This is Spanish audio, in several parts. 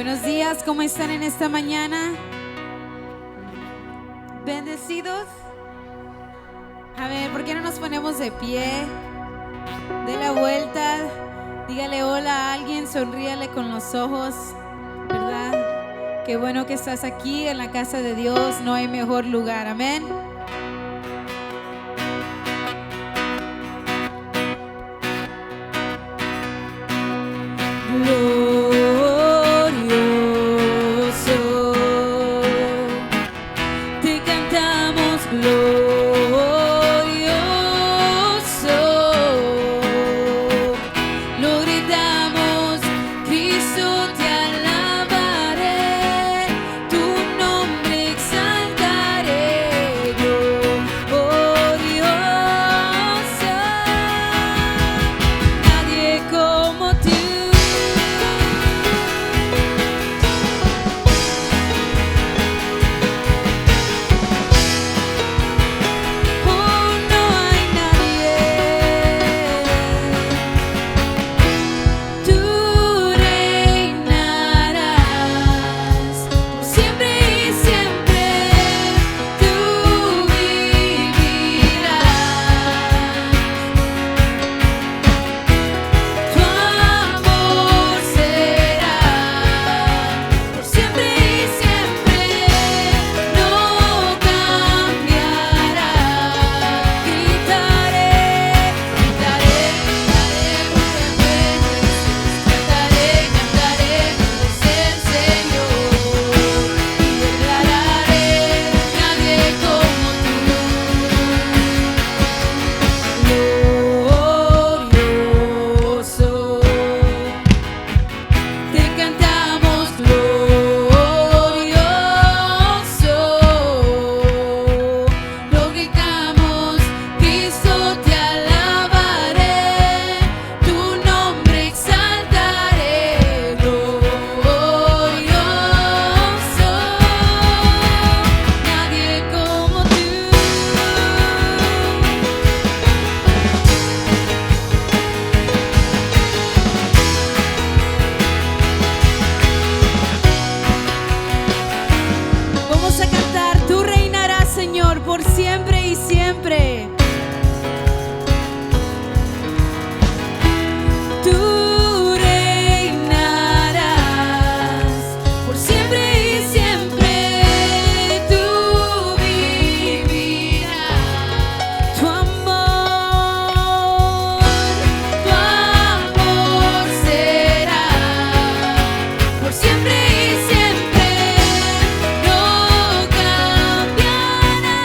Buenos días, ¿cómo están en esta mañana? ¿Bendecidos? A ver, ¿por qué no nos ponemos de pie? Dé la vuelta, dígale hola a alguien, sonríale con los ojos, ¿verdad? Qué bueno que estás aquí en la casa de Dios, no hay mejor lugar, amén. Por siempre y siempre. Tú reinarás por siempre y siempre. Tú vivirás. Tu amor será por siempre y siempre. No cambiará.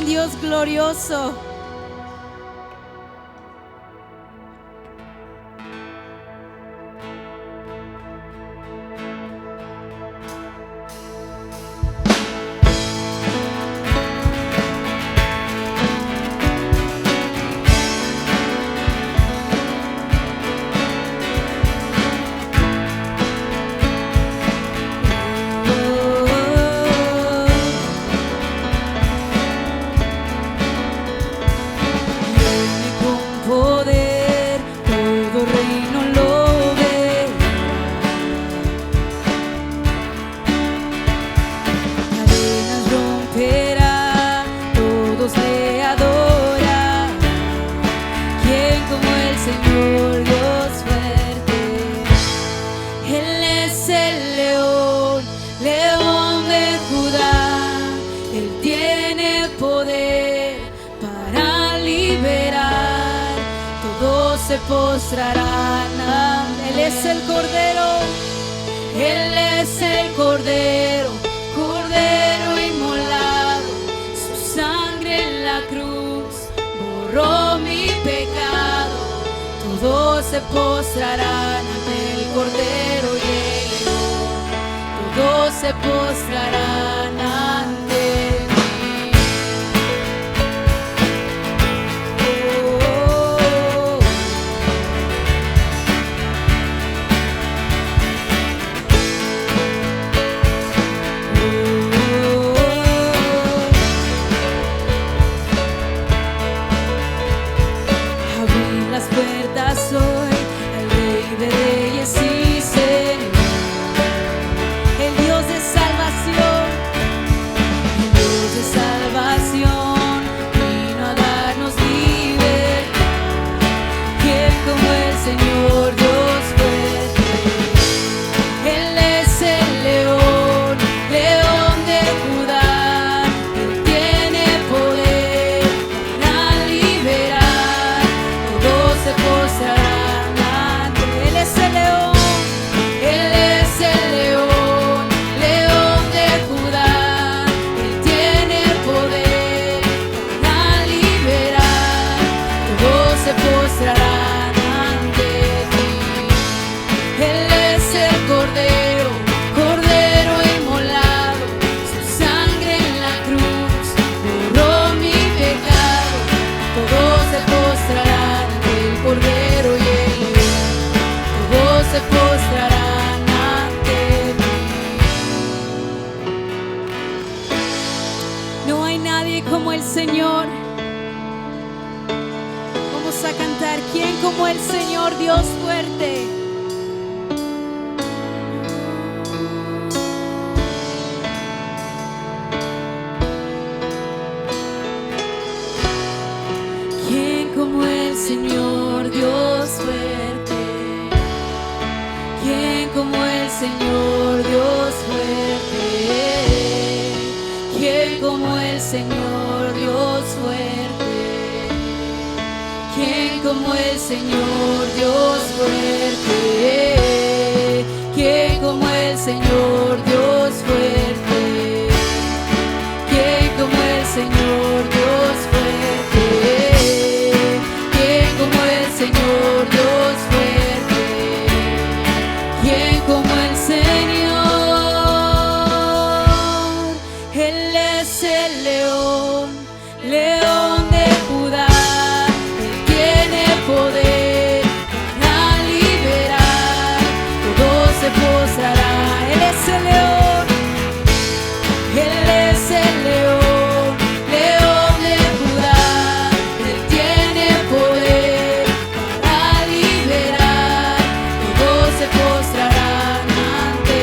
un Dios glorioso. Se postrarán. Él es el Cordero, Él es el Cordero, Cordero inmolado, su sangre en la cruz borró mi pecado. Todos se postrarán ante el Cordero y el León, todos se postrarán ante mí. Las puertas hoy al Rey de Reyes y Señor, el Dios de salvación, el Dios de salvación vino a darnos libertad. ¿Quién como el Señor Dios fuerte? Él es el león, león de Judá, Él tiene poder para liberar. Todos se postrarán ante Él. Él es el león, Él es el león, león de Judá. Él tiene poder para liberar. Todos se postrarán ante ti. Él es el Cordero, Cordero inmolado, su sangre en la cruz borró mi pecado. Todos se postrarán el Cordero y el León, todos se postrarán ante mí. No hay nadie como el Señor. Vamos a cantar, ¿quién como el Señor Dios fuerte? ¿Quién como el Señor Dios fuerte? ¿Quién como el Señor Dios fuerte? ¿Quién como el Señor Dios fuerte? ¿Quién como el Señor Dios fuerte? ¿Quién como el Señor Dios fuerte? ¿Quién como el Señor Dios fuerte? ¿Quién como el Señor Dios fuerte? ¿Quién como el Señor? Él es el león, león de Judá. Él tiene poder para liberar. Todos se postrarán. Él es el león, Él es el león, león de Judá. Él tiene poder para liberar. Todos se postrarán ante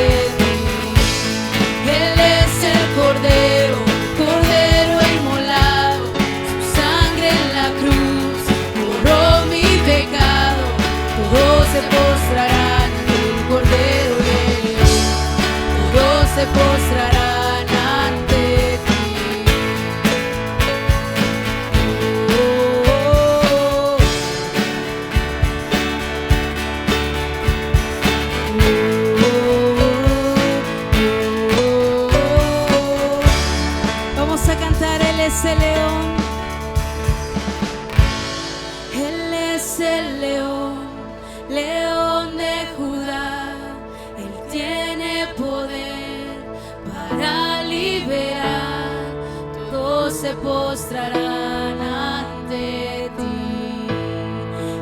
se postrarán ante ti.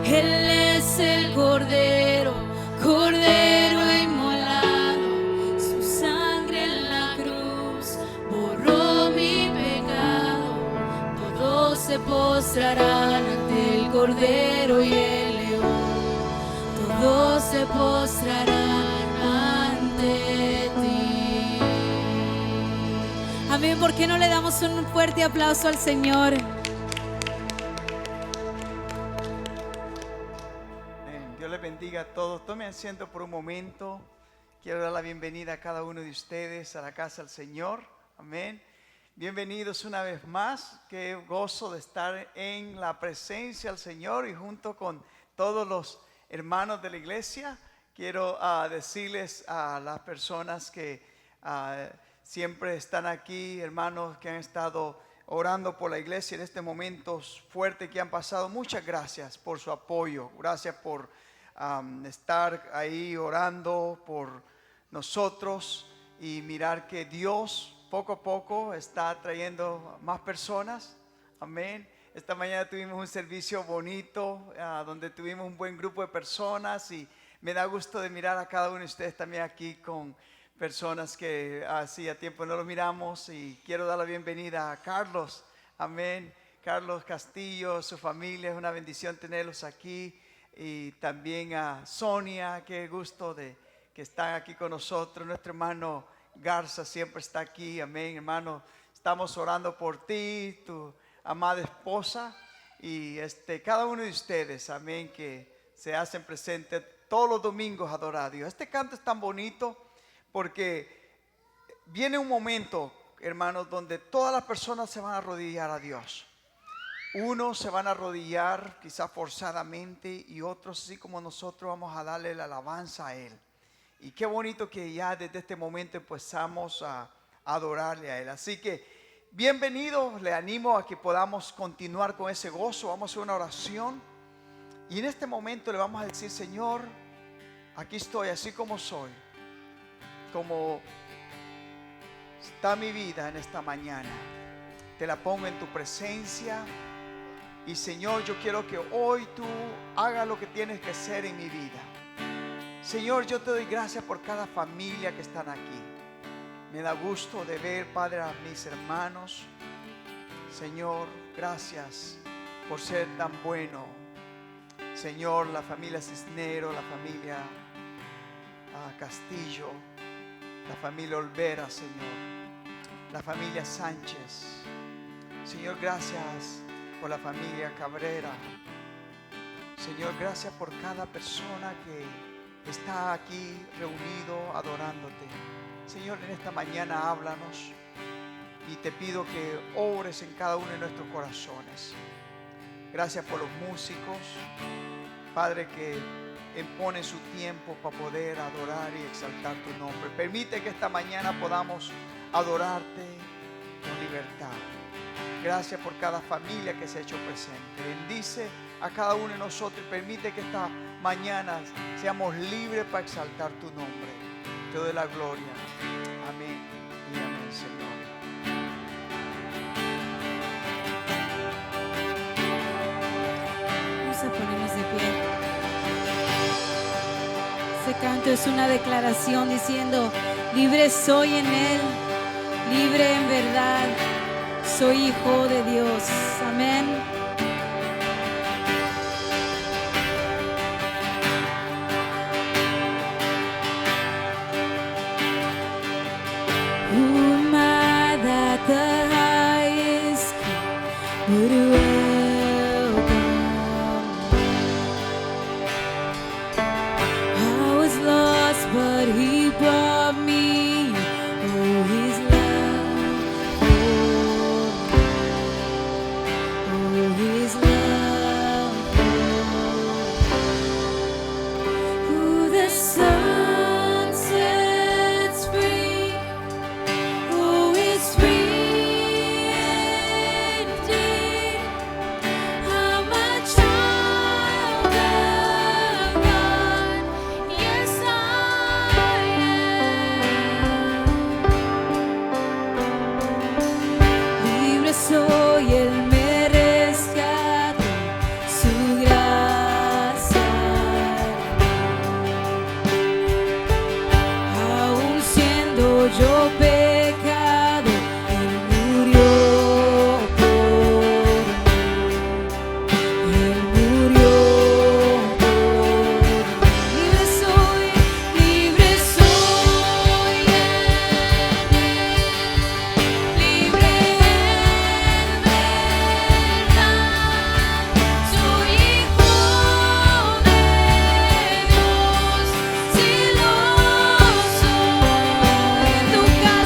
Él es el Cordero, Cordero inmolado, su sangre en la cruz borró mi pecado. Todos se postrarán ante el Cordero y el León, todos se postrarán ante ti. Amén. ¿Por qué no le damos un fuerte aplauso al Señor? Dios les bendiga a todos. Tomen asiento por un momento. Quiero dar la bienvenida a cada uno de ustedes a la casa del Señor. Amén. Bienvenidos una vez más. Qué gozo de estar en la presencia del Señor y junto con todos los hermanos de la iglesia. Quiero decirles a las personas que siempre están aquí, hermanos que han estado orando por la iglesia en este momento fuerte que han pasado. Muchas gracias por su apoyo. Gracias por estar ahí orando por nosotros y mirar que Dios poco a poco está trayendo más personas. Amén. Esta mañana tuvimos un servicio bonito donde tuvimos un buen grupo de personas y me da gusto de mirar a cada uno de ustedes también aquí con personas que hacía tiempo no los miramos. Y quiero dar la bienvenida a Carlos. Amén. Carlos Castillo, su familia, es una bendición tenerlos aquí. Y también a Sonia, qué gusto de que están aquí con nosotros. Nuestro hermano Garza siempre está aquí. Amén, hermano. Estamos orando por ti, tu amada esposa y cada uno de ustedes, amén, que se hacen presentes todos los domingos a adorar a Dios. Este canto es tan bonito porque viene un momento, hermanos, donde todas las personas se van a arrodillar a Dios. Unos se van a arrodillar quizás forzadamente y otros, así como nosotros, vamos a darle la alabanza a Él. Y qué bonito que ya desde este momento empezamos a adorarle a Él. Así que bienvenidos, le animo a que podamos continuar con ese gozo. Vamos a hacer una oración y en este momento le vamos a decir: Señor, aquí estoy así como soy, como está mi vida en esta mañana. Te la pongo en tu presencia. Y Señor, yo quiero que hoy tú hagas lo que tienes que hacer en mi vida. Señor, yo te doy gracias por cada familia que están aquí. Me da gusto de ver, Padre, a mis hermanos. Señor, gracias por ser tan bueno. Señor, la familia Cisnero, la familia Castillo, la familia Olvera, Señor, la familia Sánchez. Señor, gracias por la familia Cabrera. Señor, gracias por cada persona que está aquí reunido adorándote. Señor, en esta mañana háblanos y te pido que obres en cada uno de nuestros corazones. Gracias por los músicos, Padre, que imponen su tiempo para poder adorar y exaltar tu nombre. Permite que esta mañana podamos adorarte con libertad. Gracias por cada familia que se ha hecho presente. Bendice a cada uno de nosotros y permite que esta mañana seamos libres para exaltar tu nombre. Te doy la gloria. Amén y amén, Señor. Vamos a ponernos de pie. Este canto es una declaración diciendo: libre soy en Él, libre en verdad, soy hijo de Dios. Amén. Who am I that the highest would welcome? I was lost, but He brought me. Oh, His love for me. Oh, yo pecado, Él murió por mí. Él murió por mí. Libre soy en Él. Libre en verdad. Soy hijo de Dios, si lo soy. En tu casa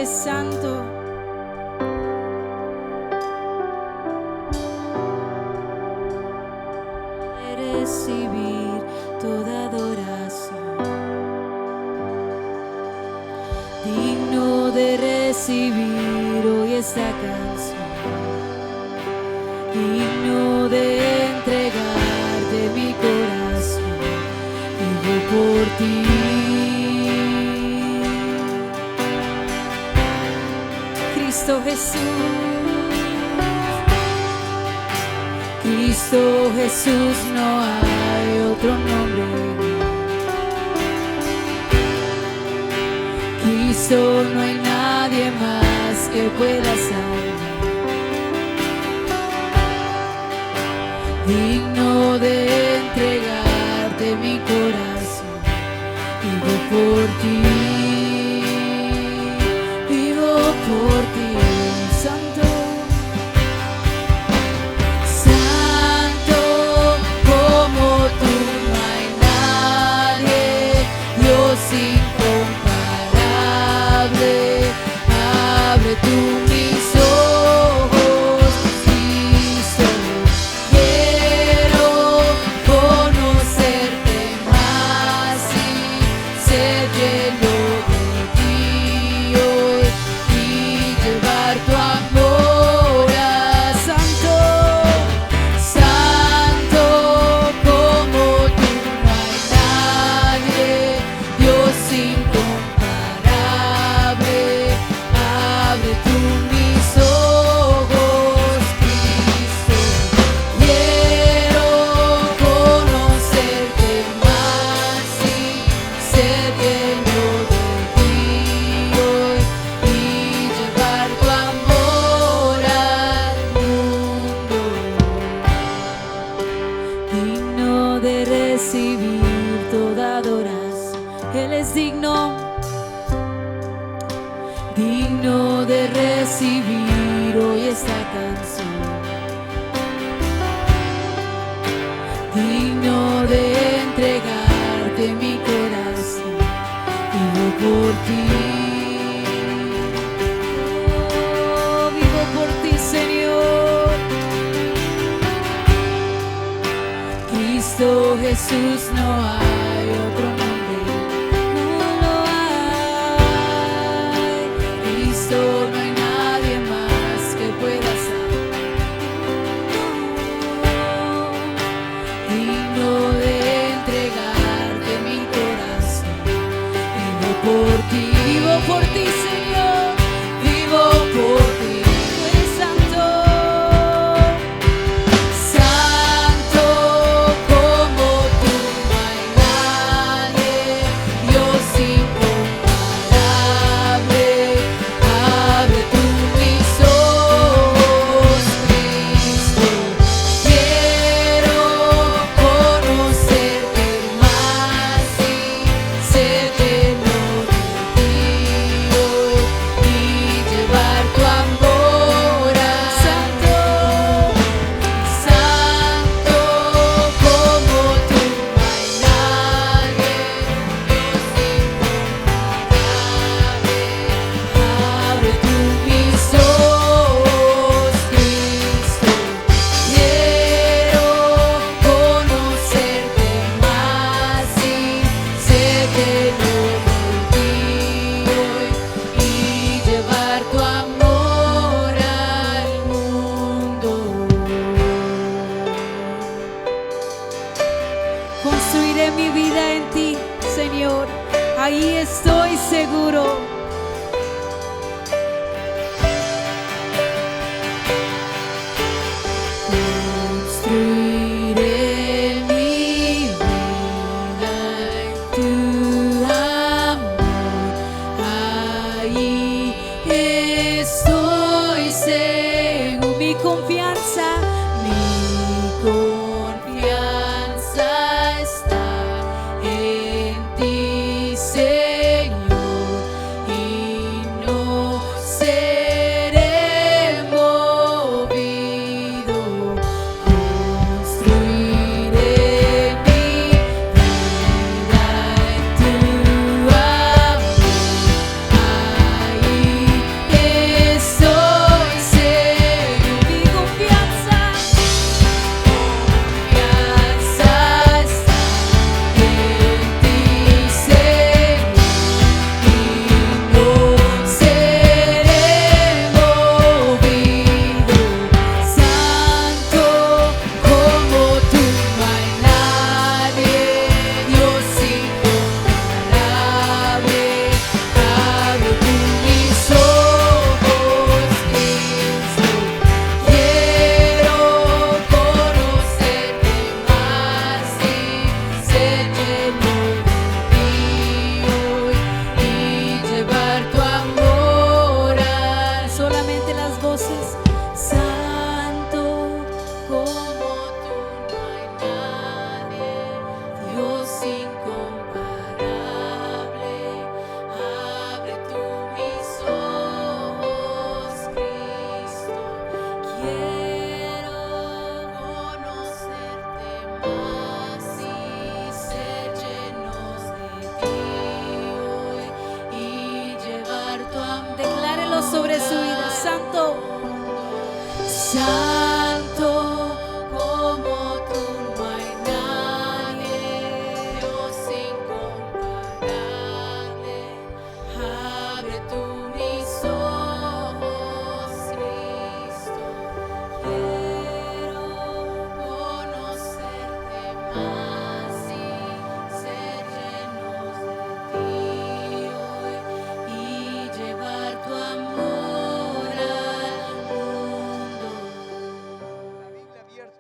eres santo. Recibir toda adoración, digno de recibir hoy esta canción, digno de entregarte mi corazón, vivo por ti. Cristo Jesús, Cristo Jesús, no hay otro nombre. Cristo, no hay nadie más que pueda salvar, digno de entregarte mi corazón, vivo por ti, vivo por ti, Santo. Abre tú mis ojos, Cristo, quiero conocerte más y ser lleno de ti hoy y llevar tu amor a Santo, Santo como tú no hay nadie, Dios incomparable. Abre tú mis ojos, Cristo, quiero conocerte más y ser lleno de ti hoy y llevar tu amor al mundo, digno de recibir toda adoración. Él es digno de recibir hoy esta canción, digno de entregarte mi corazón, vivo por ti, oh, vivo por ti, Señor. Cristo Jesús, no hay otro nombre. No hay nadie más que pueda salvar, digno de entregarte mi corazón, vivo por ti, Señor, vivo por ti, tú eres santo, santo como tú no hay nadie, Dios incomparable. Abre tú mis ojos, Cristo, quiero conocerte más y ser lleno de ti hoy y llevar tu amor a Santo, Santo como tú no hay nadie, Dios incomparable. Abre tú mis ojos, Cristo, quiero conocerte más y ser lleno de ti hoy y llevar tu amor al mundo. Construiré mi vida en ti, Señor, ahí estoy seguro. Construiré mi vida en tu amor, ahí estoy seguro. Mi confianza está en ti, Señor, y no seré movido. Construiré mi vida en tu amor, ahí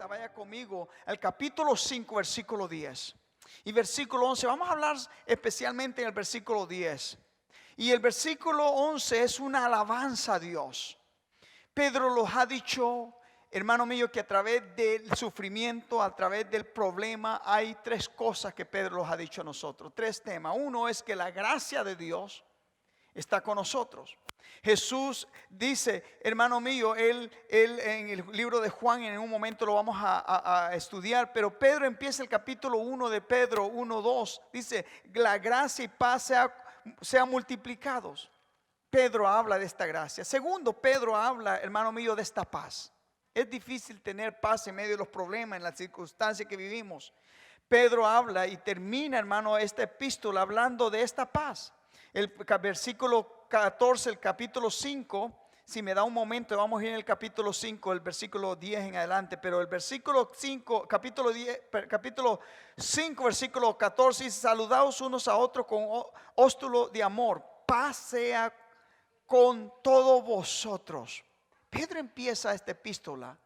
vuelta, vaya conmigo al capítulo 5, versículo 10 y versículo 11. Vamos a hablar especialmente en el versículo 10. Y el versículo 11 es una alabanza a Dios. Pedro los ha dicho, hermano mío, que a través del sufrimiento, a través del problema, hay tres cosas que Pedro los ha dicho a nosotros. Tres temas. Uno es que la gracia de Dios está con nosotros. Jesús dice, hermano mío, él en el libro de Juan, en un momento lo vamos a estudiar, pero Pedro empieza el capítulo 1 de Pedro 1:2, dice, la gracia y paz sean multiplicados. Pedro habla de esta gracia. Segundo, Pedro habla, hermano mío, de esta paz. Es difícil tener paz en medio de los problemas, en las circunstancias que vivimos. Pedro habla y termina, hermano, esta epístola hablando de esta paz. El versículo 14, el capítulo 5, si me da un momento, vamos a ir en el capítulo 5, el versículo 10 en adelante, pero el versículo 5, capítulo 5, versículo 14, dice, saludaos unos a otros con óstulo de amor, paz sea con todos vosotros. Pedro empieza esta epístola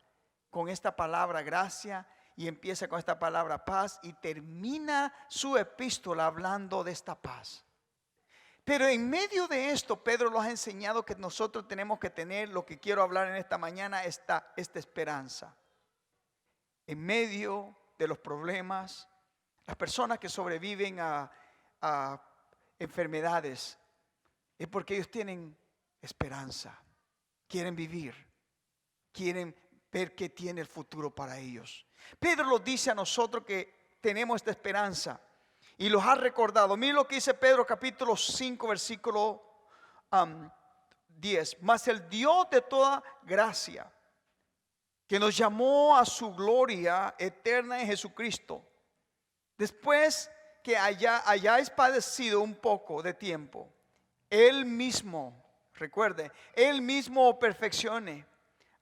con esta palabra gracia y empieza con esta palabra paz y termina su epístola hablando de esta paz. Pero en medio de esto, Pedro nos ha enseñado que nosotros tenemos que tener, lo que quiero hablar en esta mañana, esta esperanza. En medio de los problemas, las personas que sobreviven a enfermedades, es porque ellos tienen esperanza, quieren vivir, quieren ver qué tiene el futuro para ellos. Pedro nos dice a nosotros que tenemos esta esperanza. Y los ha recordado. Miren lo que dice Pedro capítulo 5 versículo 10. Mas el Dios de toda gracia, que nos llamó a su gloria eterna en Jesucristo, después que hayáis padecido un poco de tiempo, Él mismo, recuerde, Él mismo perfeccione,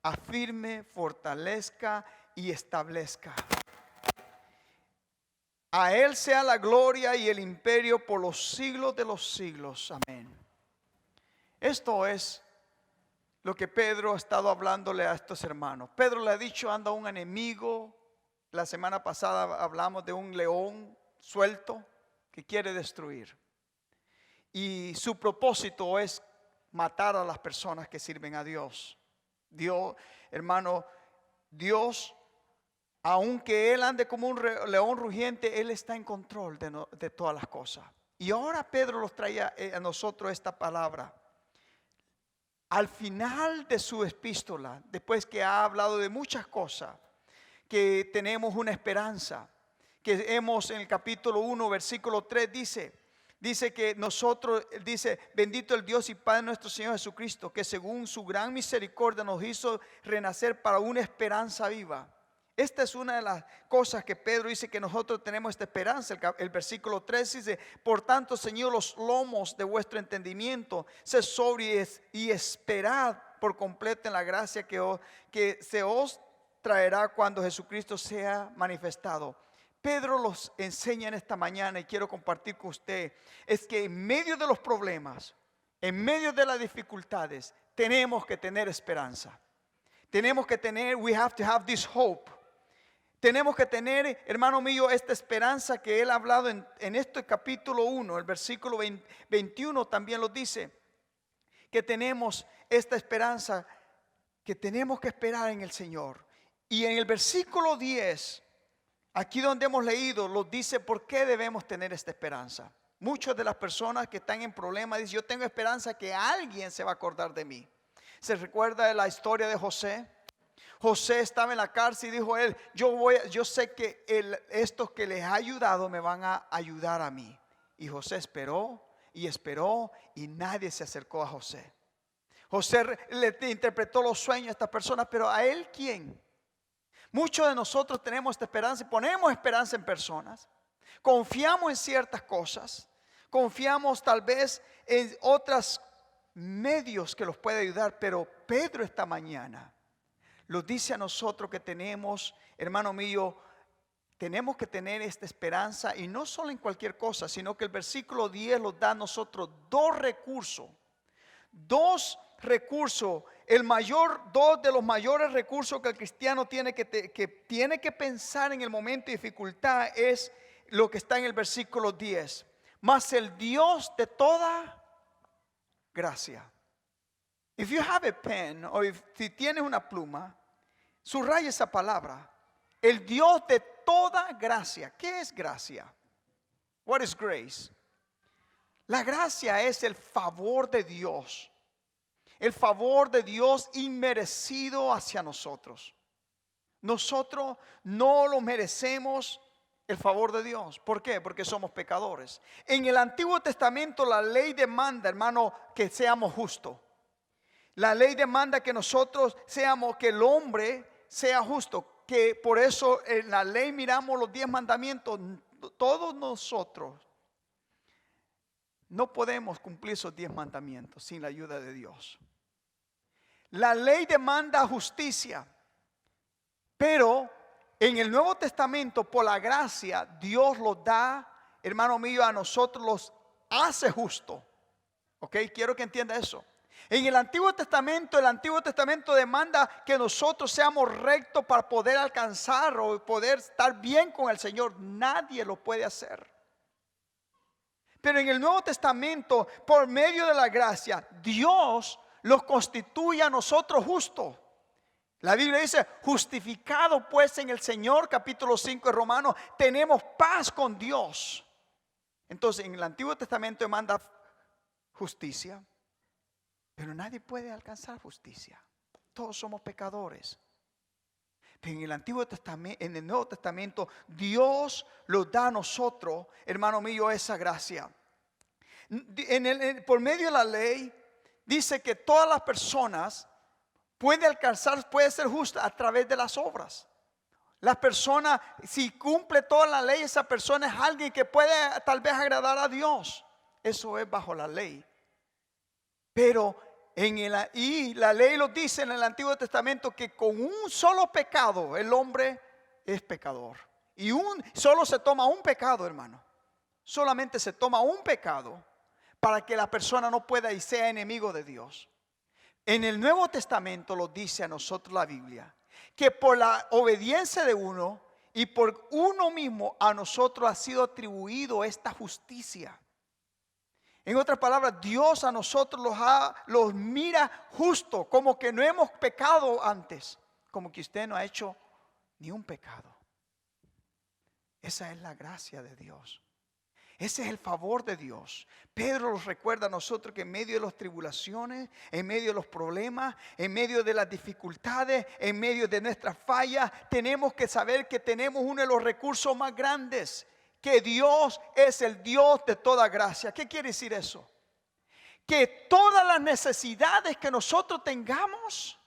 afirme, fortalezca y establezca. A Él sea la gloria y el imperio por los siglos de los siglos. Amén. Esto es lo que Pedro ha estado hablándole a estos hermanos. Pedro le ha dicho, anda un enemigo. La semana pasada hablamos de un león suelto que quiere destruir. Y su propósito es matar a las personas que sirven a Dios. Dios, hermano, Dios, aunque Él ande como un león rugiente, Él está en control de todas las cosas. Y ahora Pedro nos trae a nosotros esta palabra. Al final de su epístola, después que ha hablado de muchas cosas, que tenemos una esperanza, que hemos en el capítulo 1, versículo 3, dice que nosotros, dice, bendito el Dios y Padre nuestro Señor Jesucristo, que según su gran misericordia nos hizo renacer para una esperanza viva. Esta es una de las cosas que Pedro dice que nosotros tenemos esta esperanza. El versículo 3 dice, por tanto, Señor, los lomos de vuestro entendimiento, sed sobrios y esperad por completo en la gracia que se os traerá cuando Jesucristo sea manifestado. Pedro los enseña en esta mañana y quiero compartir con usted, es que en medio de los problemas, en medio de las dificultades, tenemos que tener esperanza. Tenemos que tener, we have to have this hope. Tenemos que tener, hermano mío, esta esperanza que él ha hablado en este capítulo 1, el versículo 21 también lo dice, que tenemos esta esperanza, que tenemos que esperar en el Señor. Y en el versículo 10, aquí donde hemos leído, nos dice por qué debemos tener esta esperanza. Muchas de las personas que están en problemas dicen, yo tengo esperanza que alguien se va a acordar de mí. ¿Se recuerda de la historia de José? José estaba en la cárcel y dijo él, yo sé que estos que les ha ayudado me van a ayudar a mí. Y José esperó y nadie se acercó a José. José le interpretó los sueños a estas personas, pero ¿a él quién? Muchos de nosotros tenemos esta esperanza y ponemos esperanza en personas. Confiamos en ciertas cosas. Confiamos tal vez en otros medios que los puede ayudar. Pero Pedro esta mañana nos dice a nosotros que tenemos, hermano mío, tenemos que tener esta esperanza. Y no solo en cualquier cosa, sino que el versículo 10 nos da a nosotros dos recursos recurso, dos de los mayores recursos que el cristiano tiene que pensar en el momento de dificultad es lo que está en el versículo 10. Mas el Dios de toda gracia. If you have a pen, o si tienes una pluma, subraya esa palabra. El Dios de toda gracia. ¿Qué es gracia? What is grace? La gracia es el favor de Dios. El favor de Dios inmerecido hacia nosotros. Nosotros no lo merecemos, el favor de Dios. ¿Por qué? Porque somos pecadores. En el Antiguo Testamento la ley demanda, hermano, que seamos justos. La ley demanda que nosotros seamos, que el hombre sea justo. Que por eso en la ley miramos los 10 mandamientos. Todos nosotros no podemos cumplir esos 10 mandamientos sin la ayuda de Dios. La ley demanda justicia. Pero en el Nuevo Testamento, por la gracia, Dios los da, hermano mío, a nosotros los hace justo. ¿Ok? Quiero que entienda eso. En el Antiguo Testamento demanda que nosotros seamos rectos para poder alcanzar o poder estar bien con el Señor. Nadie lo puede hacer. Pero en el Nuevo Testamento, por medio de la gracia, Dios los constituye a nosotros justos. La Biblia dice, justificado pues en el Señor, capítulo 5 de Romanos, tenemos paz con Dios. Entonces en el Antiguo Testamento demanda justicia, pero nadie puede alcanzar justicia. Todos somos pecadores. Pero en el Antiguo Testamento, en el Nuevo Testamento, Dios nos da a nosotros, hermano mío, esa gracia. Por medio de la ley, dice que todas las personas puede ser justa a través de las obras. Las personas, si cumple toda la ley, esa persona es alguien que puede tal vez agradar a Dios. Eso es bajo la ley. Pero y la ley lo dice en el Antiguo Testamento que con un solo pecado el hombre es pecador. Y solo se toma un pecado, hermano. Solamente se toma un pecado para que la persona no pueda y sea enemigo de Dios. En el Nuevo Testamento lo dice a nosotros la Biblia, que por la obediencia de uno y por uno mismo a nosotros ha sido atribuido esta justicia. En otras palabras, Dios a nosotros los mira justo, como que no hemos pecado antes, como que usted no ha hecho ni un pecado. Esa es la gracia de Dios. Ese es el favor de Dios. Pedro nos recuerda a nosotros que en medio de las tribulaciones, en medio de los problemas, en medio de las dificultades, en medio de nuestras fallas, tenemos que saber que tenemos uno de los recursos más grandes, que Dios es el Dios de toda gracia. ¿Qué quiere decir eso? Que todas las necesidades que nosotros tengamos,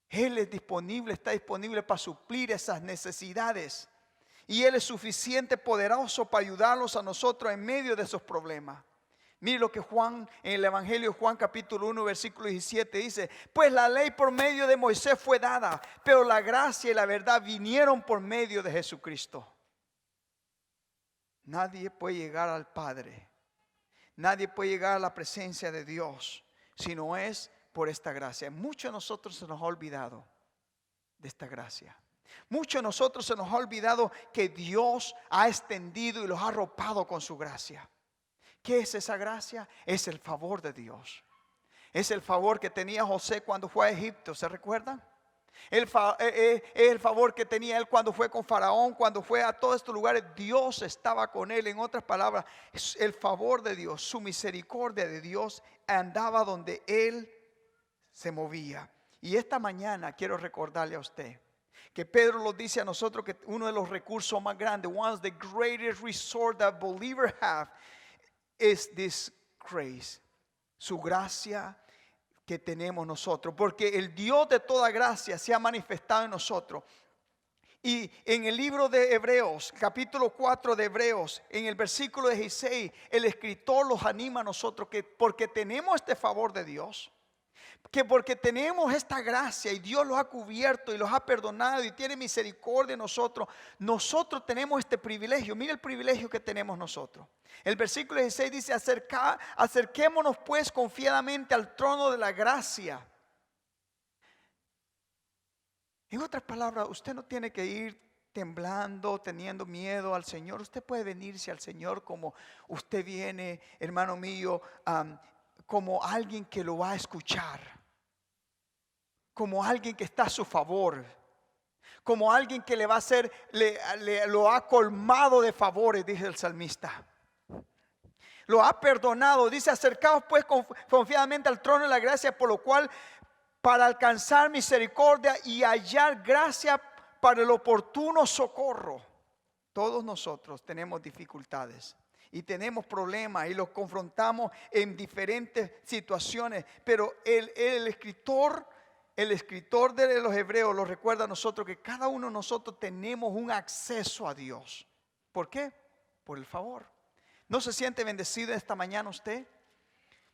Él está disponible para suplir esas necesidades. Y Él es suficiente, poderoso para ayudarnos a nosotros en medio de esos problemas. Mire lo que Juan, en el Evangelio de Juan capítulo 1 versículo 17 dice: pues la ley por medio de Moisés fue dada, pero la gracia y la verdad vinieron por medio de Jesucristo. Nadie puede llegar al Padre, nadie puede llegar a la presencia de Dios si no es por esta gracia. Muchos de nosotros se nos ha olvidado de esta gracia. Muchos de nosotros se nos ha olvidado que Dios ha extendido y los ha arropado con su gracia. ¿Qué es esa gracia? Es el favor de Dios. Es el favor que tenía José cuando fue a Egipto, ¿se recuerdan? El favor que tenía él cuando fue con Faraón, cuando fue a todos estos lugares. Dios estaba con él. En otras palabras, el favor de Dios, su misericordia de Dios andaba donde él se movía. Y esta mañana quiero recordarle a usted que Pedro lo dice a nosotros, que uno de los recursos más grandes, one of the greatest resources that believers have, is this grace, su gracia que tenemos nosotros, porque el Dios de toda gracia se ha manifestado en nosotros. Y en el libro de Hebreos, capítulo 4 de Hebreos, en el versículo 16, el escritor los anima a nosotros que porque tenemos este favor de Dios, Que porque tenemos esta gracia y Dios los ha cubierto y los ha perdonado y tiene misericordia de nosotros, nosotros tenemos este privilegio. Mira el privilegio que tenemos nosotros. El versículo 16 dice: acerquémonos pues confiadamente al trono de la gracia. En otras palabras, usted no tiene que ir temblando, teniendo miedo al Señor. Usted puede venirse al Señor como usted viene, hermano mío, como alguien que lo va a escuchar, como alguien que está a su favor, como alguien que le va a hacer, lo ha colmado de favores, dice el salmista. Lo ha perdonado, dice: acercaos pues confiadamente al trono de la gracia, por lo cual, para alcanzar misericordia y hallar gracia para el oportuno socorro. Todos nosotros tenemos dificultades y tenemos problemas y los confrontamos en diferentes situaciones, pero el escritor de los Hebreos nos recuerda a nosotros que cada uno de nosotros tenemos un acceso a Dios. ¿Por qué? Por el favor. ¿No se siente bendecido esta mañana usted?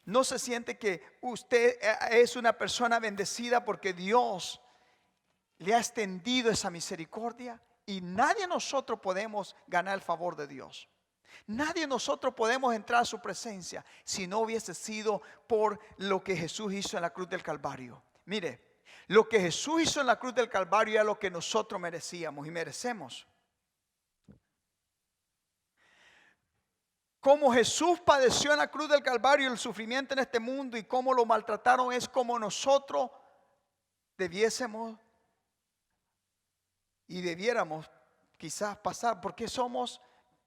¿No se siente que usted es una persona bendecida porque Dios le ha extendido esa misericordia? Y nadie de nosotros podemos ganar el favor de Dios. Nadie de nosotros podemos entrar a su presencia si no hubiese sido por lo que Jesús hizo en la cruz del Calvario. Mire, lo que Jesús hizo en la cruz del Calvario era lo que nosotros merecíamos y merecemos. Como Jesús padeció en la cruz del Calvario el sufrimiento en este mundo y cómo lo maltrataron, es como nosotros debiésemos y debiéramos quizás pasar, porque somos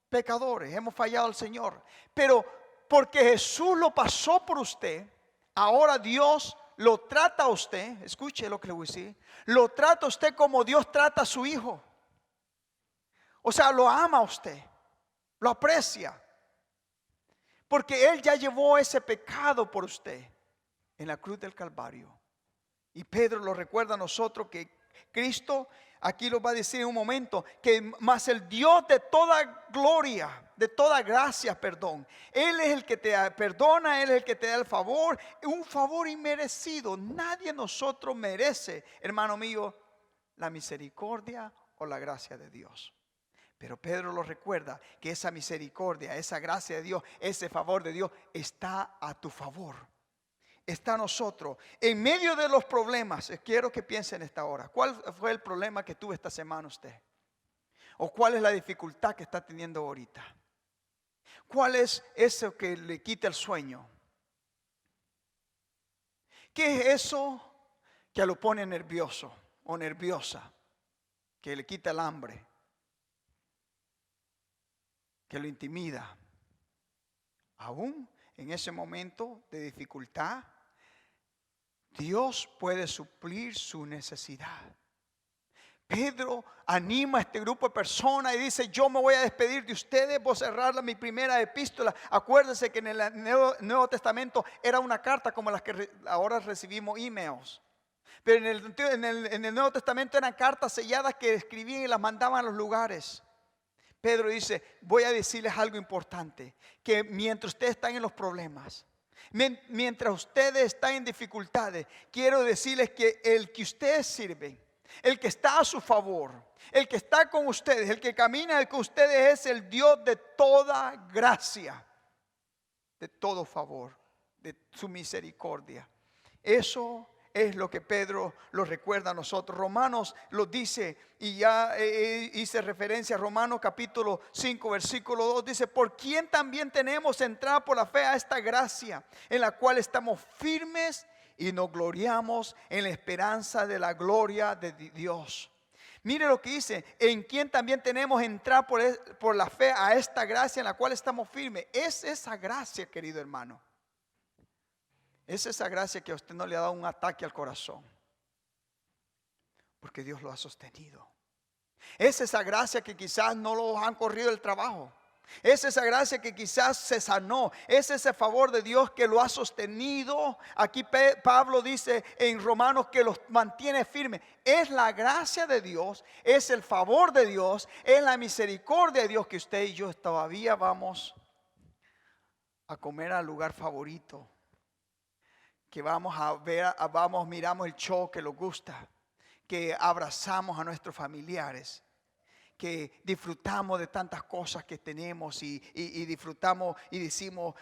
pecadores, hemos fallado al Señor. Pero porque Jesús lo pasó por usted, ahora Dios lo trata a usted. Escuche lo que le voy a decir. Lo trata a usted como Dios trata a su hijo. O sea, lo ama a usted, lo aprecia, porque Él ya llevó ese pecado por usted en la cruz del Calvario. Y Pedro lo recuerda a nosotros que Cristo, aquí lo va a decir en un momento, que más el Dios de toda gloria, de toda gracia, perdón, Él es el que te perdona, Él es el que te da el favor, un favor inmerecido. Nadie de nosotros merece, hermano mío, la misericordia o la gracia de Dios. Pero Pedro lo recuerda que esa misericordia, esa gracia de Dios, ese favor de Dios está a tu favor. Está a nosotros. En medio de los problemas, quiero que piensen en esta hora. ¿Cuál fue el problema que tuvo esta semana usted? ¿O cuál es la dificultad que está teniendo ahorita? ¿Cuál es eso que le quita el sueño? ¿Qué es eso que lo pone nervioso o nerviosa? Que le quita el hambre, que lo intimida. Aún en ese momento de dificultad, Dios puede suplir su necesidad. Pedro anima a este grupo de personas y dice: yo me voy a despedir de ustedes, voy a cerrar mi primera epístola. Acuérdense que en el Nuevo Testamento era una carta como las que ahora recibimos emails. Pero en el Nuevo Testamento eran cartas selladas que escribían y las mandaban a los lugares. Pedro dice: voy a decirles algo importante, que mientras ustedes están en los problemas, mientras ustedes están en dificultades, quiero decirles que el que ustedes sirven, el que está a su favor, el que está con ustedes, el que camina con ustedes, es el Dios de toda gracia, de todo favor, de su misericordia. Eso es lo que Pedro lo recuerda a nosotros. Romanos lo dice, y ya hice referencia a Romanos capítulo 5 versículo 2. Dice: por quien también tenemos entrada por la fe a esta gracia, en la cual estamos firmes y nos gloriamos en la esperanza de la gloria de Dios. Mire lo que dice: en quien también tenemos entrada por la fe a esta gracia en la cual estamos firmes. Es esa gracia, querido hermano. Es esa gracia que a usted no le ha dado un ataque al corazón, porque Dios lo ha sostenido. Es esa gracia que quizás no lo han corrido del trabajo. Es esa gracia que quizás se sanó. Es ese favor de Dios que lo ha sostenido. Aquí Pablo dice en Romanos que los mantiene firmes. Es la gracia de Dios, es el favor de Dios, es la misericordia de Dios que usted y yo todavía vamos a comer al lugar favorito, que vamos a ver, miramos el show que nos gusta, que abrazamos a nuestros familiares, que disfrutamos de tantas cosas que tenemos y disfrutamos y decimos,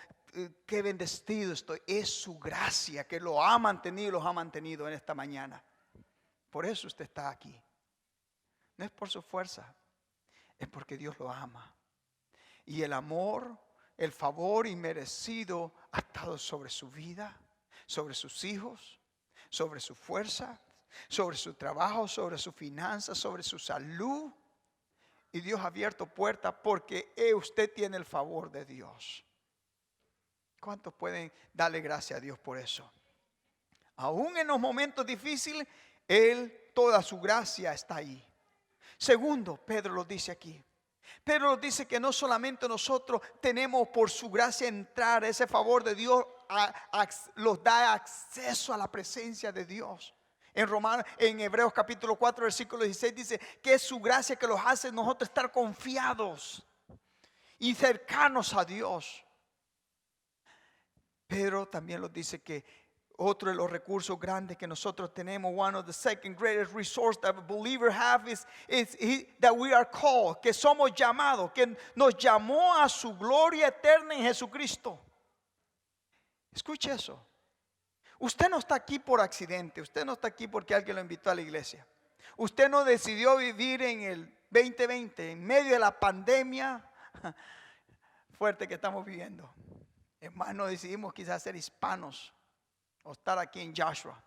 qué bendecido estoy. Es su gracia que lo ha mantenido y los ha mantenido en esta mañana. Por eso usted está aquí. No es por su fuerza, es porque Dios lo ama. Y el amor, el favor inmerecido ha estado sobre su vida, sobre sus hijos, sobre su fuerza, sobre su trabajo, sobre su finanzas, sobre su salud. Y Dios ha abierto puertas porque usted tiene el favor de Dios. ¿Cuántos pueden darle gracias a Dios por eso? Aún en los momentos difíciles, toda su gracia está ahí. Segundo, Pedro lo dice aquí. Pedro nos dice que no solamente nosotros tenemos por su gracia entrar, ese favor de Dios los da acceso a la presencia de Dios. En Hebreos capítulo 4 versículo 16 dice que es su gracia que los hace nosotros estar confiados y cercanos a Dios. Pedro también nos dice que otro de los recursos grandes que nosotros tenemos, one of the second greatest resource that a believer have is that we are called, que somos llamados, que nos llamó a su gloria eterna en Jesucristo. Escuche eso. Usted no está aquí por accidente, usted no está aquí porque alguien lo invitó a la iglesia. Usted no decidió vivir en el 2020, en medio de la pandemia fuerte que estamos viviendo. Es más, no decidimos quizás ser hispanos o estar aquí en Joshua.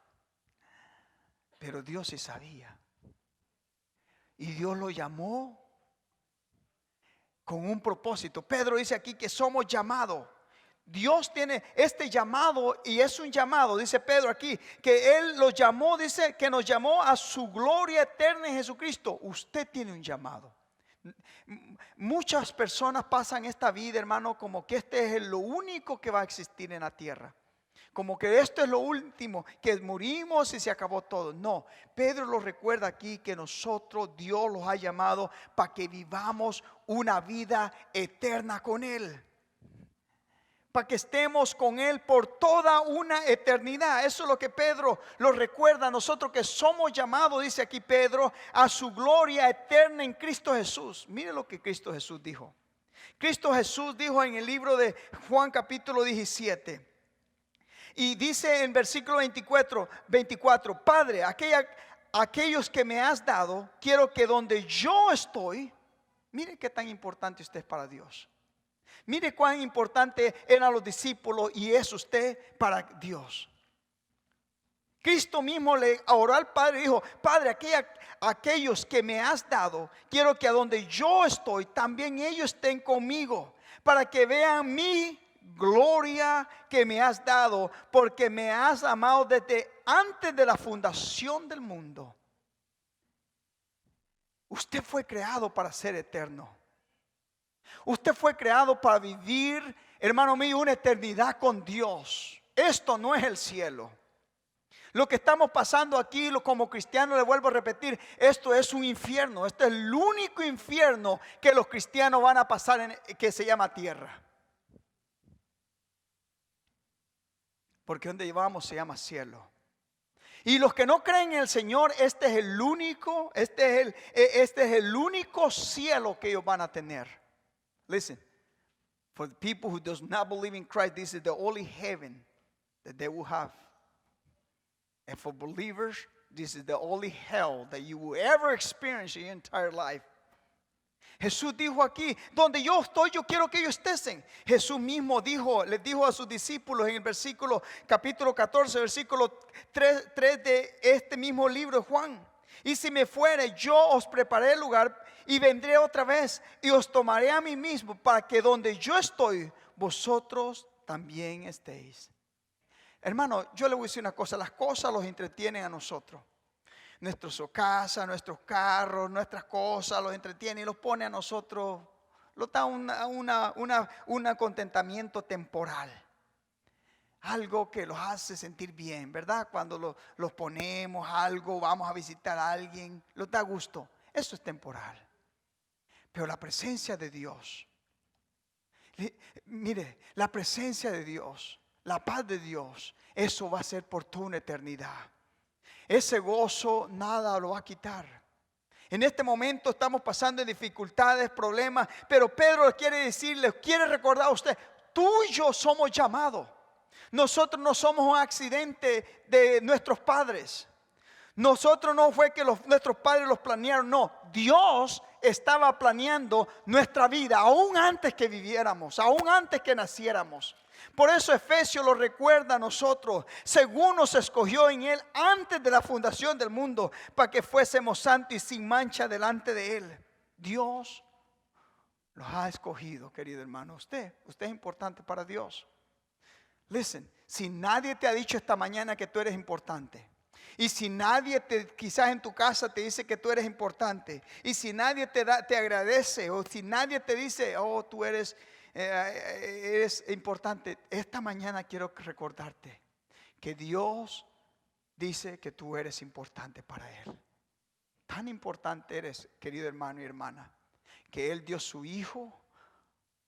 Pero Dios sí sabía. Y Dios lo llamó con un propósito. Pedro dice aquí que somos llamados. Dios tiene este llamado y es un llamado, dice Pedro aquí, que Él lo llamó, dice que nos llamó a su gloria eterna en Jesucristo. Usted tiene un llamado. Muchas personas pasan esta vida, hermano, como que este es lo único que va a existir en la tierra. Como que esto es lo último, que morimos y se acabó todo. No, Pedro lo recuerda aquí que nosotros, Dios los ha llamado para que vivamos una vida eterna con Él. Para que estemos con Él por toda una eternidad. Eso es lo que Pedro lo recuerda a nosotros, que somos llamados, dice aquí Pedro, a su gloria eterna en Cristo Jesús. Mire lo que Cristo Jesús dijo. Cristo Jesús dijo en el libro de Juan capítulo 17. Y dice en versículo 24, Padre, aquellos que me has dado, quiero que donde yo estoy, mire qué tan importante usted es para Dios. Mire cuán importante eran los discípulos y es usted para Dios. Cristo mismo le oró al Padre y dijo, Padre, aquellos que me has dado, quiero que a donde yo estoy, también ellos estén conmigo, para que vean mi gloria que me has dado, porque me has amado desde antes de la fundación del mundo. Usted fue creado para ser eterno. Usted fue creado para vivir, hermano mío, una eternidad con Dios. Esto no es el cielo. Lo que estamos pasando aquí como cristianos, le vuelvo a repetir, esto es un infierno. Este es el único infierno que los cristianos van a pasar, que se llama tierra. Porque donde llevamos se llama cielo. Y los que no creen en el Señor, este es el único cielo que ellos van a tener. Listen, for the people who does not believe in Christ, this is the only heaven that they will have. And for believers, this is the only hell that you will ever experience in your entire life. Jesús dijo aquí, donde yo estoy, yo quiero que ellos estén. Jesús mismo les dijo a sus discípulos en el versículo capítulo 14, versículo 3 de este mismo libro de Juan. Y si me fuere, yo os prepararé el lugar y vendré otra vez y os tomaré a mí mismo, para que donde yo estoy, vosotros también estéis. Hermano, yo le voy a decir una cosa, las cosas los entretienen a nosotros. Nuestras casas, nuestros carros, nuestras cosas los entretienen y los pone a nosotros, los da un contentamiento temporal. Algo que los hace sentir bien, ¿verdad? Cuando los ponemos algo, vamos a visitar a alguien, los da gusto. Eso es temporal. Pero la presencia de Dios, mire, la presencia de Dios, la paz de Dios, eso va a ser por toda una eternidad. Ese gozo nada lo va a quitar. En este momento estamos pasando dificultades, problemas, pero Pedro quiere decirle, quiere recordar a usted, tú y yo somos llamados. Nosotros no somos un accidente de nuestros padres. Nosotros no fue que nuestros padres los planearon, no. Dios estaba planeando nuestra vida aún antes que viviéramos, aún antes que naciéramos. Por eso Efesios lo recuerda a nosotros, según nos escogió en Él antes de la fundación del mundo, para que fuésemos santos y sin mancha delante de Él. Dios los ha escogido, querido hermano. Usted es importante para Dios. Listen, si nadie te ha dicho esta mañana que tú eres importante, y si nadie quizás en tu casa te dice que tú eres importante, y si nadie te agradece, o si nadie te dice, oh, tú eres importante, esta mañana quiero recordarte que Dios dice que tú eres importante para Él. Tan importante eres, querido hermano y hermana, que Él dio su Hijo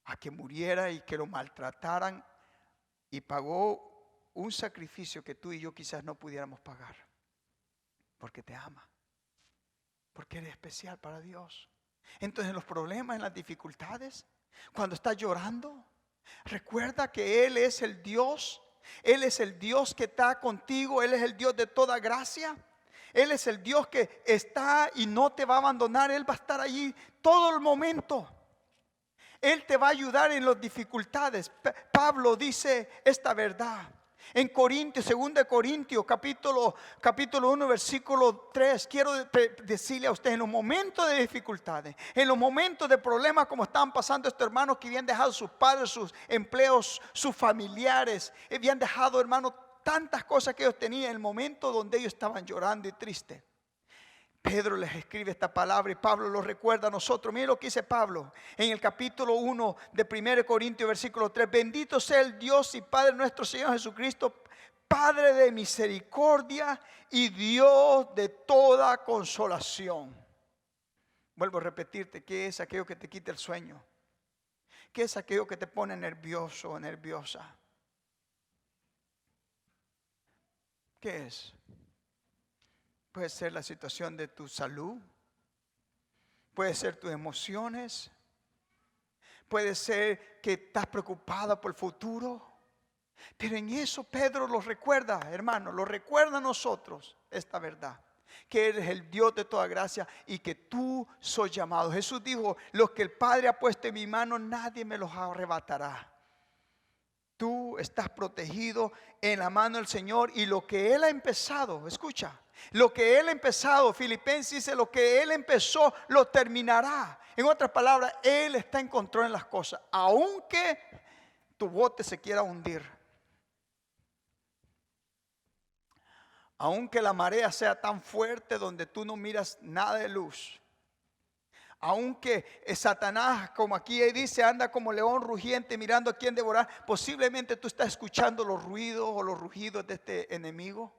a que muriera y que lo maltrataran, y pagó un sacrificio que tú y yo quizás no pudiéramos pagar, porque te ama, porque eres especial para Dios. Entonces, en los problemas, en las dificultades, cuando estás llorando, recuerda que Él es el Dios. Él es el Dios que está contigo. Él es el Dios de toda gracia. Él es el Dios que está y no te va a abandonar. Él va a estar allí todo el momento. Él te va a ayudar en las dificultades. Pablo dice esta verdad en Corintios, 2 Corintios, capítulo 1, versículo 3. Quiero decirle a ustedes, en los momentos de dificultades, en los momentos de problemas como estaban pasando estos hermanos que habían dejado sus padres, sus empleos, sus familiares, habían dejado, hermanos, tantas cosas que ellos tenían, en el momento donde ellos estaban llorando y tristes, Pedro les escribe esta palabra y Pablo lo recuerda a nosotros. Miren lo que dice Pablo en el capítulo 1 de 1 Corintios, versículo 3. Bendito sea el Dios y Padre nuestro Señor Jesucristo, Padre de misericordia y Dios de toda consolación. Vuelvo a repetirte, ¿qué es aquello que te quita el sueño? ¿Qué es aquello que te pone nervioso o nerviosa? ¿Qué es? Puede ser la situación de tu salud, puede ser tus emociones, puede ser que estás preocupada por el futuro. Pero en eso Pedro los recuerda, hermano, lo recuerda a nosotros esta verdad, que Él es el Dios de toda gracia y que tú sos llamado. Jesús dijo, los que el Padre ha puesto en mi mano, nadie me los arrebatará. Tú estás protegido en la mano del Señor y lo que Él ha empezado, escucha, lo que Él ha empezado, Filipenses dice, lo que Él empezó lo terminará. En otras palabras, Él está en control en las cosas, aunque tu bote se quiera hundir, aunque la marea sea tan fuerte donde tú no miras nada de luz. Aunque Satanás, como aquí dice, anda como león rugiente mirando a quién devorar, posiblemente tú estás escuchando los ruidos o los rugidos de este enemigo.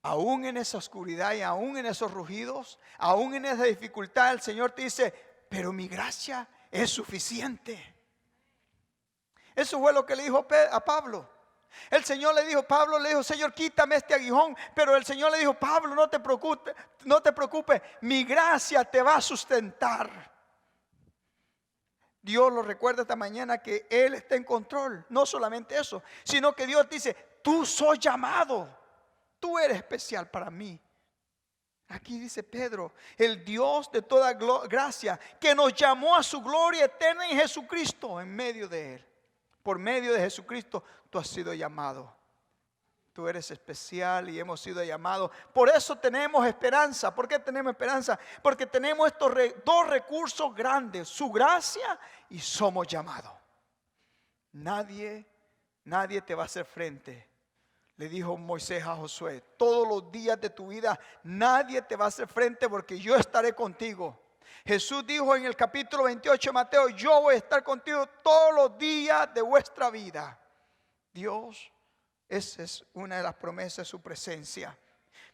Aún en esa oscuridad y aún en esos rugidos, aún en esa dificultad, el Señor te dice, pero mi gracia es suficiente. Eso fue lo que le dijo a Pablo. El Señor le dijo, Pablo le dijo, Señor, quítame este aguijón. Pero el Señor le dijo, Pablo, no te preocupes, mi gracia te va a sustentar. Dios lo recuerda esta mañana que Él está en control. No solamente eso, sino que Dios dice, tú sos llamado, tú eres especial para mí. Aquí dice Pedro, el Dios de toda gracia, que nos llamó a su gloria eterna en Jesucristo, en medio de Él. Por medio de Jesucristo tú has sido llamado. Tú eres especial y hemos sido llamados. Por eso tenemos esperanza. ¿Por qué tenemos esperanza? Porque tenemos estos dos recursos grandes, su gracia y somos llamados. Nadie te va a hacer frente. Le dijo Moisés a Josué, todos los días de tu vida nadie te va a hacer frente porque yo estaré contigo. Jesús dijo en el capítulo 28 de Mateo, yo voy a estar contigo todos los días de vuestra vida. Dios, esa es una de las promesas de su presencia.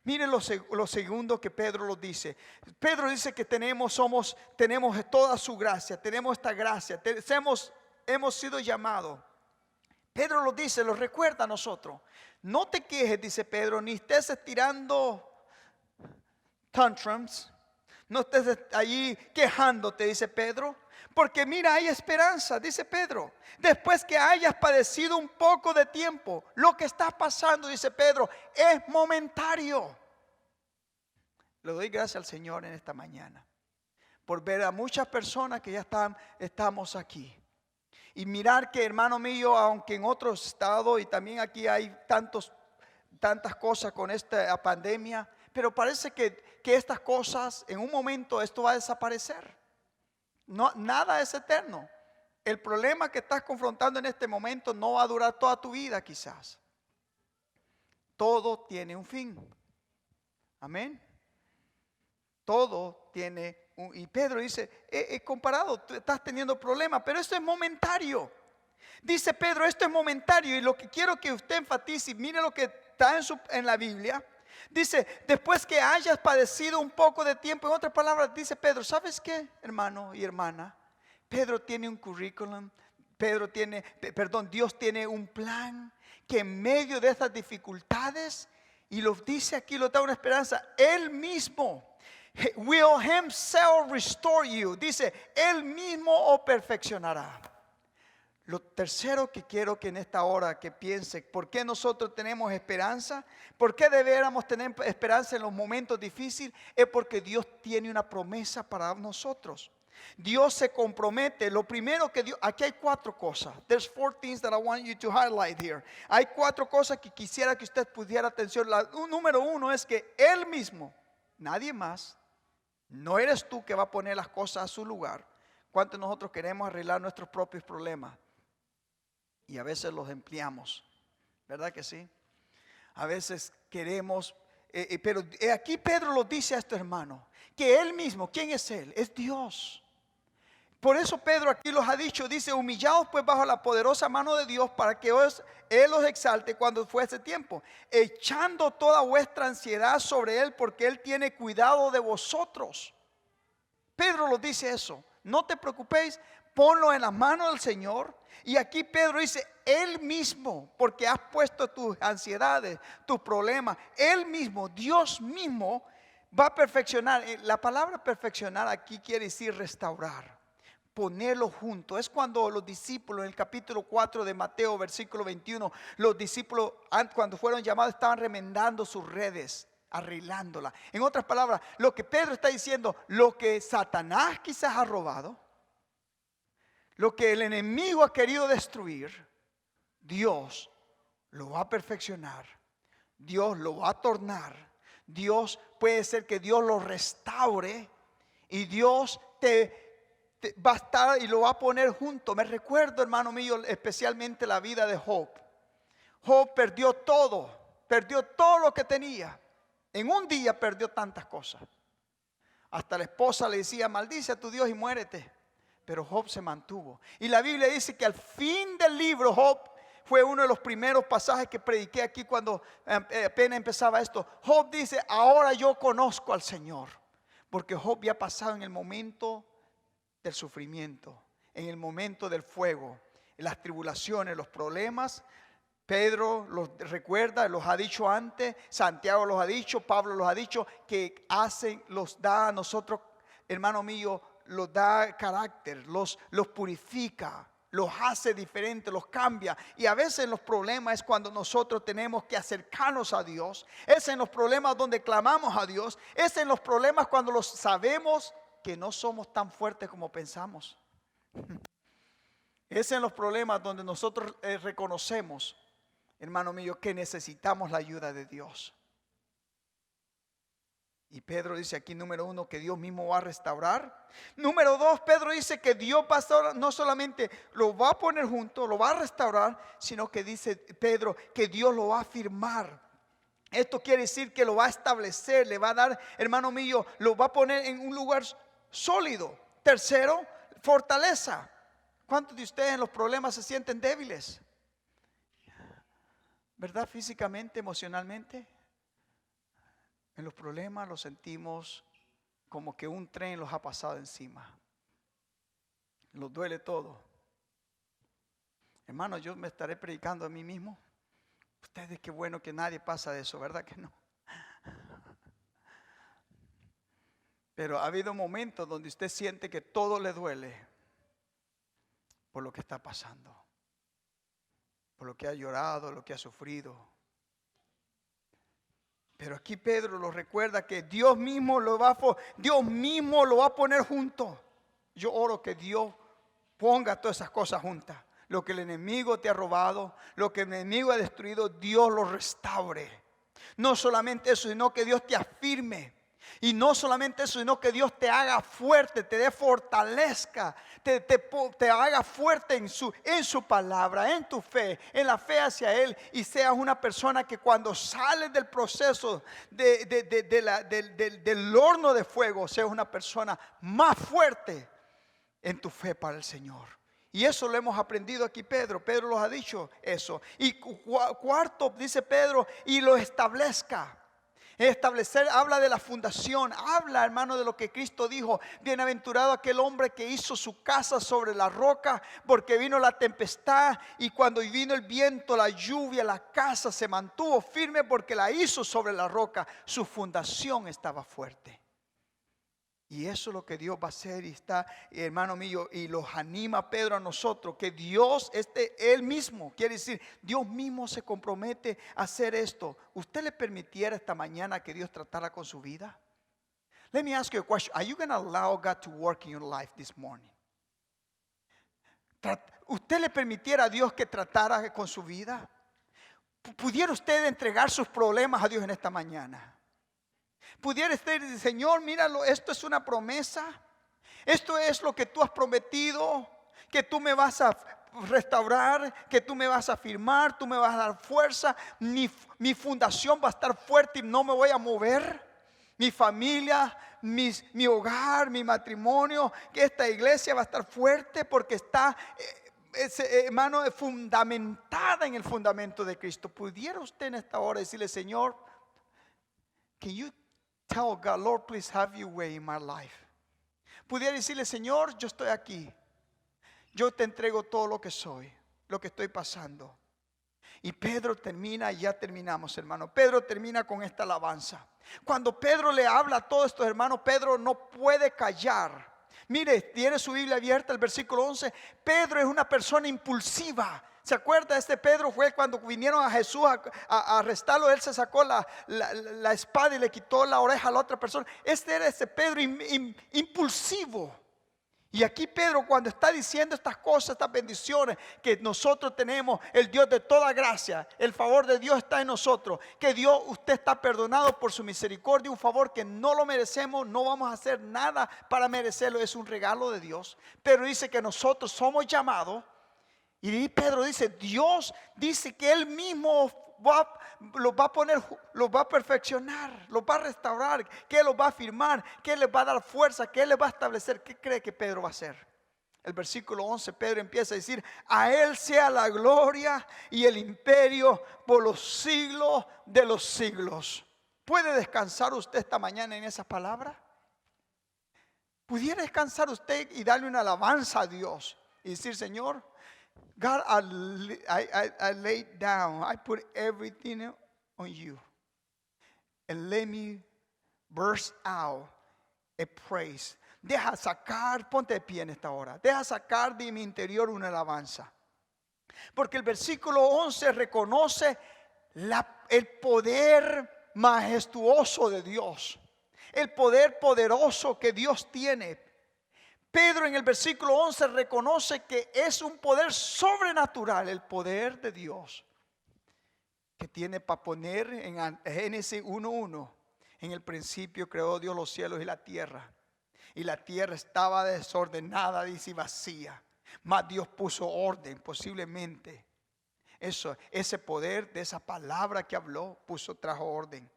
Miren lo segundo que Pedro lo dice. Pedro dice que tenemos toda su gracia, tenemos esta gracia, hemos sido llamados. Pedro lo dice, lo recuerda a nosotros. No te quejes, dice Pedro, ni estés estirando tantrums, no estés allí quejándote, dice Pedro, porque mira, hay esperanza, dice Pedro. Después que hayas padecido un poco de tiempo, lo que está pasando, dice Pedro, es momentario. Le doy gracias al Señor en esta mañana por ver a muchas personas que ya estamos aquí. Y mirar que, hermano mío, aunque en otros estados y también aquí hay tantas cosas con esta pandemia, pero parece que estas cosas, en un momento esto va a desaparecer. No, nada es eterno. El problema que estás confrontando en este momento no va a durar toda tu vida quizás. Todo tiene un fin. Amén. Todo tiene un... Y Pedro dice, he comparado, tú estás teniendo problemas, pero esto es momentario. Dice Pedro, esto es momentario. Y lo que quiero que usted enfatice, mire lo que está en la Biblia. Dice, después que hayas padecido un poco de tiempo. En otras palabras, dice Pedro, ¿sabes qué, hermano y hermana? Pedro tiene un currículum. Dios tiene un plan que en medio de estas dificultades, y lo dice aquí, lo da una esperanza, Él mismo will himself restore you. Dice, Él mismo os perfeccionará. Lo tercero que quiero que en esta hora que piense, ¿por qué nosotros tenemos esperanza? ¿Por qué deberíamos tener esperanza en los momentos difíciles? Es porque Dios tiene una promesa para nosotros. Dios se compromete. Lo primero que Dios, aquí hay 4 cosas. There's 4 things that I want you to highlight here. Hay 4 cosas que quisiera que usted pusiera atención. Número 1 es que Él mismo, nadie más, no eres tú que va a poner las cosas a su lugar. ¿Cuántos de nosotros queremos arreglar nuestros propios problemas? Y a veces los empleamos, ¿verdad que sí? A veces queremos, pero aquí Pedro lo dice a estos hermanos, que Él mismo, ¿quién es Él? Es Dios. Por eso Pedro aquí los ha dicho, dice, humillaos pues bajo la poderosa mano de Dios para que Él os exalte cuando fuese tiempo, echando toda vuestra ansiedad sobre Él porque Él tiene cuidado de vosotros. Pedro lo dice eso, no te preocupéis, ponlo en las manos del Señor. Y aquí Pedro dice, Él mismo, porque has puesto tus ansiedades, tus problemas, Él mismo, Dios mismo va a perfeccionar. La palabra perfeccionar aquí quiere decir restaurar, ponerlo junto. Es cuando los discípulos en el capítulo 4 de Mateo, versículo 21, los discípulos cuando fueron llamados estaban remendando sus redes, arreglándola. En otras palabras, lo que Pedro está diciendo, lo que Satanás quizás ha robado, lo que el enemigo ha querido destruir, Dios lo va a perfeccionar. Dios lo va a tornar. Dios, puede ser que Dios lo restaure. Y Dios va a estar y lo va a poner junto. Me recuerdo, hermano mío, especialmente la vida de Job. Job perdió todo lo que tenía. En un día perdió tantas cosas. Hasta la esposa le decía, maldice a tu Dios y muérete. Pero Job se mantuvo. Y la Biblia dice que al fin del libro, Job fue uno de los primeros pasajes que prediqué aquí cuando apenas empezaba esto. Job dice, ahora yo conozco al Señor. Porque Job había pasado en el momento del sufrimiento, en el momento del fuego, en las tribulaciones, los problemas. Pedro los recuerda, los ha dicho antes, Santiago los ha dicho, Pablo los ha dicho, que los da a nosotros, hermano mío, los da carácter, los purifica, los hace diferentes, los cambia. Y a veces los problemas es cuando nosotros tenemos que acercarnos a Dios. Es en los problemas donde clamamos a Dios. Es en los problemas cuando los sabemos que no somos tan fuertes como pensamos. Es en los problemas donde nosotros reconocemos, hermano mío, que necesitamos la ayuda de Dios. Y Pedro dice aquí, número 1, que Dios mismo va a restaurar. Número 2, Pedro dice que Dios no solamente lo va a poner junto, lo va a restaurar, sino que dice Pedro que Dios lo va a firmar. Esto quiere decir que lo va a establecer, le va a dar, hermano mío, lo va a poner en un lugar sólido. Tercero, fortaleza. ¿Cuántos de ustedes en los problemas se sienten débiles? ¿Verdad? Físicamente, emocionalmente. En los problemas los sentimos como que un tren los ha pasado encima. Nos duele todo. Hermano, yo me estaré predicando a mí mismo. Ustedes, qué bueno que nadie pasa de eso, ¿verdad que no? Pero ha habido momentos donde usted siente que todo le duele por lo que está pasando, por lo que ha llorado, lo que ha sufrido. Pero aquí Pedro lo recuerda que Dios mismo lo va a poner junto. Yo oro que Dios ponga todas esas cosas juntas. Lo que el enemigo te ha robado, lo que el enemigo ha destruido, Dios lo restaure. No solamente eso, sino que Dios te afirme. Y no solamente eso, sino que Dios te haga fuerte, te dé fortalezca, te haga fuerte en su palabra, en tu fe, en la fe hacia Él. Y seas una persona que cuando sales del proceso del horno de fuego, seas una persona más fuerte en tu fe para el Señor. Y eso lo hemos aprendido aquí Pedro. Pedro los ha dicho eso. Y cuarto, dice Pedro, y lo establezca. Establecer, habla de la fundación, habla, hermano, de lo que Cristo dijo: bienaventurado aquel hombre que hizo su casa sobre la roca, porque vino la tempestad y cuando vino el viento, la lluvia, la casa se mantuvo firme porque la hizo sobre la roca. Su fundación estaba fuerte. Y eso es lo que Dios va a hacer. Y está, hermano mío, y los anima Pedro a nosotros, que Dios, Él mismo, quiere decir, Dios mismo se compromete a hacer esto. ¿Usted le permitiera esta mañana que Dios tratara con su vida? Let me ask you a question. Are you going to allow God to work in your life this morning? ¿Usted le permitiera a Dios que tratara con su vida? ¿Pudiera usted entregar sus problemas a Dios en esta mañana? Pudiera usted decir: Señor, míralo, esto es una promesa. Esto es lo que tú has prometido, que tú me vas a restaurar, que tú me vas a afirmar, tú me vas a dar fuerza. Mi fundación va a estar fuerte y no me voy a mover. Mi familia, mi hogar, mi matrimonio, que esta iglesia va a estar fuerte porque está, hermano, fundamentada en el fundamento de Cristo. ¿Pudiera usted en esta hora decirle: Señor, can you tell God, Lord, please have your way in my life? Pudiera decirle: Señor, yo estoy aquí. Yo te entrego todo lo que soy, lo que estoy pasando. Y Pedro termina, y ya terminamos, hermano. Pedro termina con esta alabanza. Cuando Pedro le habla a todos estos hermanos, Pedro no puede callar. Mire, tiene su Biblia abierta, el versículo 11. Pedro es una persona impulsiva. ¿Se acuerda? Este Pedro fue cuando vinieron a Jesús a arrestarlo. Él se sacó la espada y le quitó la oreja a la otra persona. Este era ese Pedro impulsivo. Y aquí Pedro, cuando está diciendo estas cosas, estas bendiciones que nosotros tenemos, el Dios de toda gracia, el favor de Dios está en nosotros, que Dios, usted está perdonado por su misericordia, un favor que no lo merecemos, no vamos a hacer nada para merecerlo, es un regalo de Dios. Pero dice que nosotros somos llamados. Y Pedro dice: Dios dice que Él mismo los va a poner, los va a perfeccionar, los va a restaurar, que Él los va a afirmar, que Él les va a dar fuerza, que Él les va a establecer. ¿Qué cree que Pedro va a hacer? El versículo 11, Pedro empieza a decir: a Él sea la gloria y el imperio por los siglos de los siglos. ¿Puede descansar usted esta mañana en esas palabras? ¿Pudiera descansar usted y darle una alabanza a Dios y decir: Señor, God, I laid down, I put everything on you, and let me burst out a praise. Deja sacar, ponte de pie en esta hora, deja sacar de mi interior una alabanza. Porque el versículo 11 reconoce el poder majestuoso de Dios, el poder poderoso que Dios tiene. Pedro en el versículo 11 reconoce que es un poder sobrenatural, el poder de Dios, que tiene para poner en Génesis 1:1. En el principio creó Dios los cielos y la tierra estaba desordenada, dice, y vacía. Mas Dios puso orden, posiblemente. Ese poder de esa palabra que habló, trajo orden.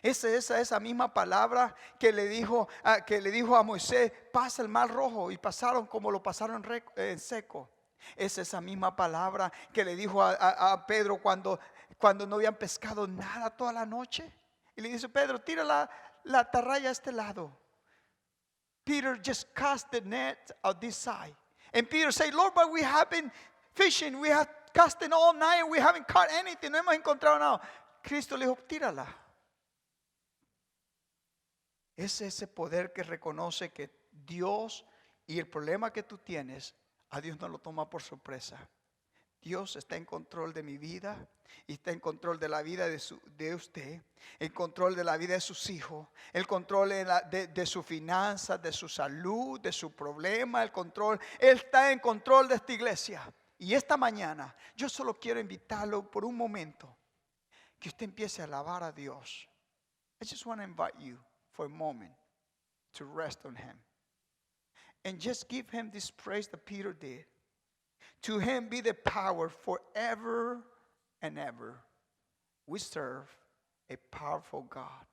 Esa misma palabra que le dijo a Moisés: pasa el mar rojo, y pasaron como lo pasaron en seco. Es esa misma palabra que le dijo a Pedro cuando no habían pescado nada toda la noche. Y le dice: Pedro, tira la atarraya a este lado. Peter, just cast the net on this side. And Peter said: Lord, but we have been fishing, we have casting all night, we haven't caught anything, no hemos encontrado nada. Cristo le dijo, tírala. Es ese poder que reconoce que Dios y el problema que tú tienes, a Dios no lo toma por sorpresa. Dios está en control de mi vida y está en control de la vida de usted, el control de la vida de sus hijos, el control de su finanzas, de su salud, de su problema, el control. Él está en control de esta iglesia. Y esta mañana yo solo quiero invitarlo por un momento que usted empiece a alabar a Dios. I just want to invite you for a moment to rest on Him. And just give Him this praise that Peter did. To Him be the power forever and ever. We serve a powerful God.